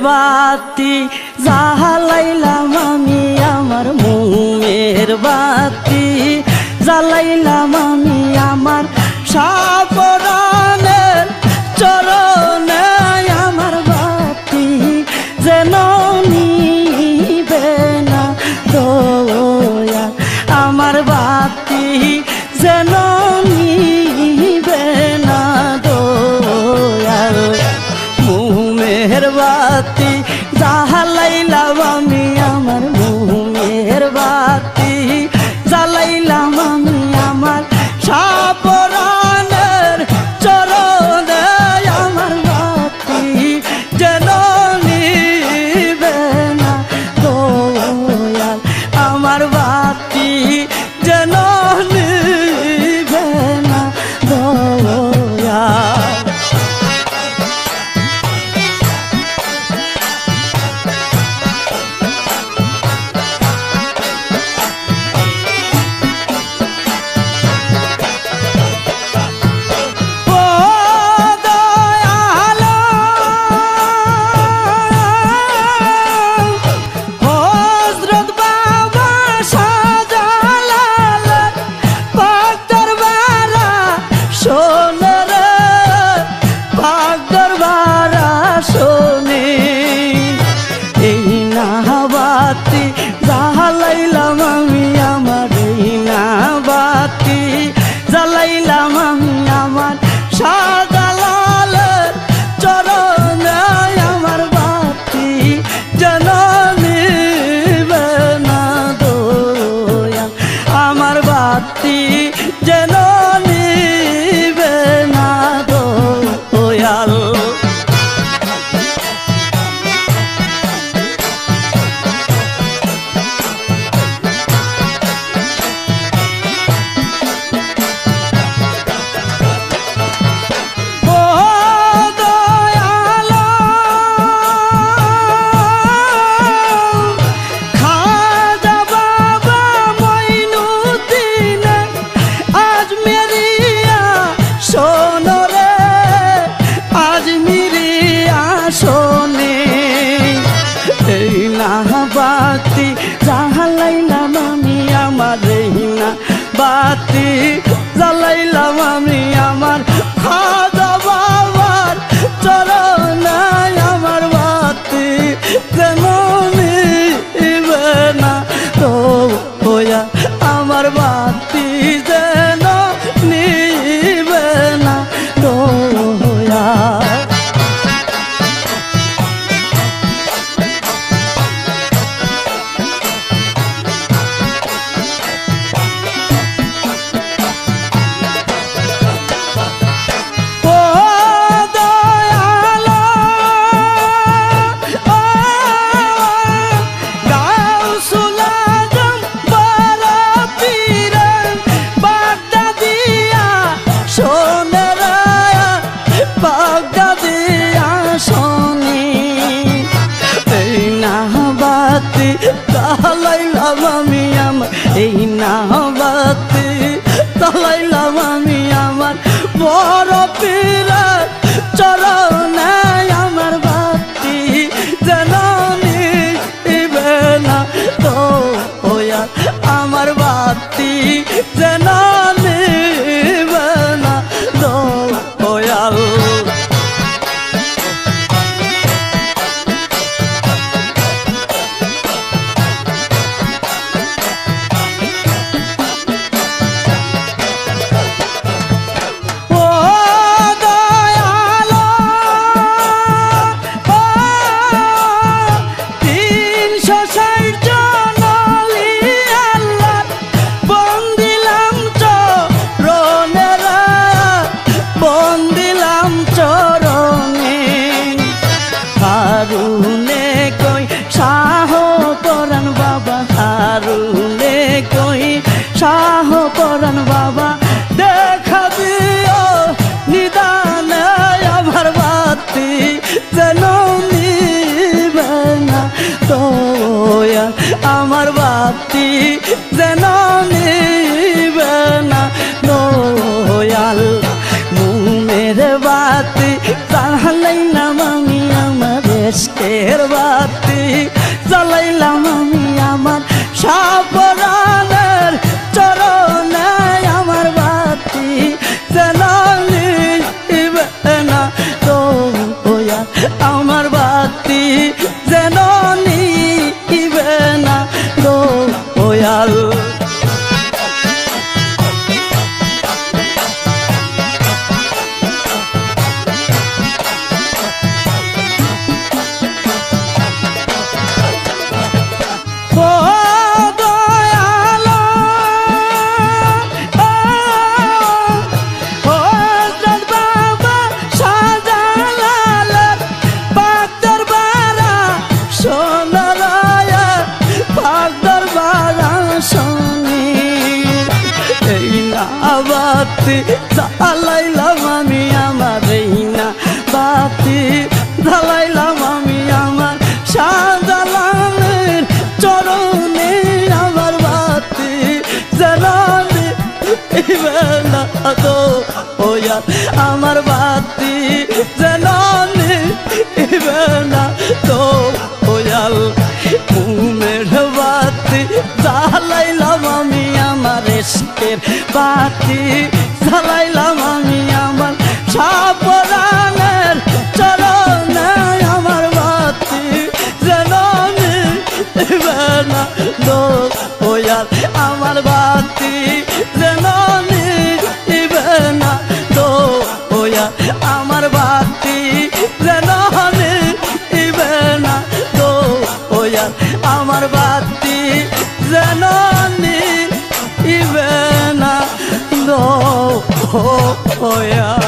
বাতি জ্বালাইলাম আমি আমার মোমের বাতি জ্বালাইলাম আমি আমার সাপরানের চরণে আমার বাতি যেন নিবে না দয়া আমার বাতি যেন নিবে না দয়াল মোমের বাতি জ্বালাইলাম আমি আমার মোমের বাতি জ্বালাইলাম আমি আমার সাপরানের চরণে আমার বাতি যেন নিবে না দয়াল আমার বাতি যেন নিবে না দয়াল জ্বালাইলাম আমি আমার না বাতি জ্বালাইলাম আমি আমার শাহজালালের চরণে আমার বাতি যেন নিবে না দয়াল আমার বাতি যেন নিবে না দয়াল বাতি জ্বালাইলাম আমি আমার না বাতি জ্বালাইলাম আমি আমার খাজা বাবার চরণে আমার বাতি যেন নিবে না দয়া আমার বাতি যেন নিবে না দয়া জ্বালাইলাম আমি আমার এই না বাতি জ্বালাইলাম আমি আমার বড় পীরের চরণে আমার বাতি যেন নিবে না দয়াল আমার বাতি যেন নিবে না দয়াল হারুনে কই শাহ পরাণ বাবা হারুনে কই শাহ পরাণ বাবা দেখা দিও নিদানে আমার বাতি যেন নিবে না দয়াল আমার বাতি যেন নিবে না দয়াল মোমের বাতি জ্বালাইলাম আমি আমার দেশকে বাতি জ্বালাইলাম আমি আমার রেহিনা বাতি জ্বালাইলাম আমি আমার শাহজালালের চরণে আমার বাতি জ্বালালে না তো ওয়া আমার বাতি জ্বালালে না তো ওয়াল মুমের বাতি জ্বালাইলাম আমি আমার ইশকের বাতি জ্বালাইলাম আমি আমার সাপরানের চরণে আমার বাতি জ্বালালে না তো ওয়া আমার বাতি জ্বালালে না তো ওয়া আমার বাতি জ্বালালে না তো ওয়া আমার বাতি জ্বালালে না তো ওয়া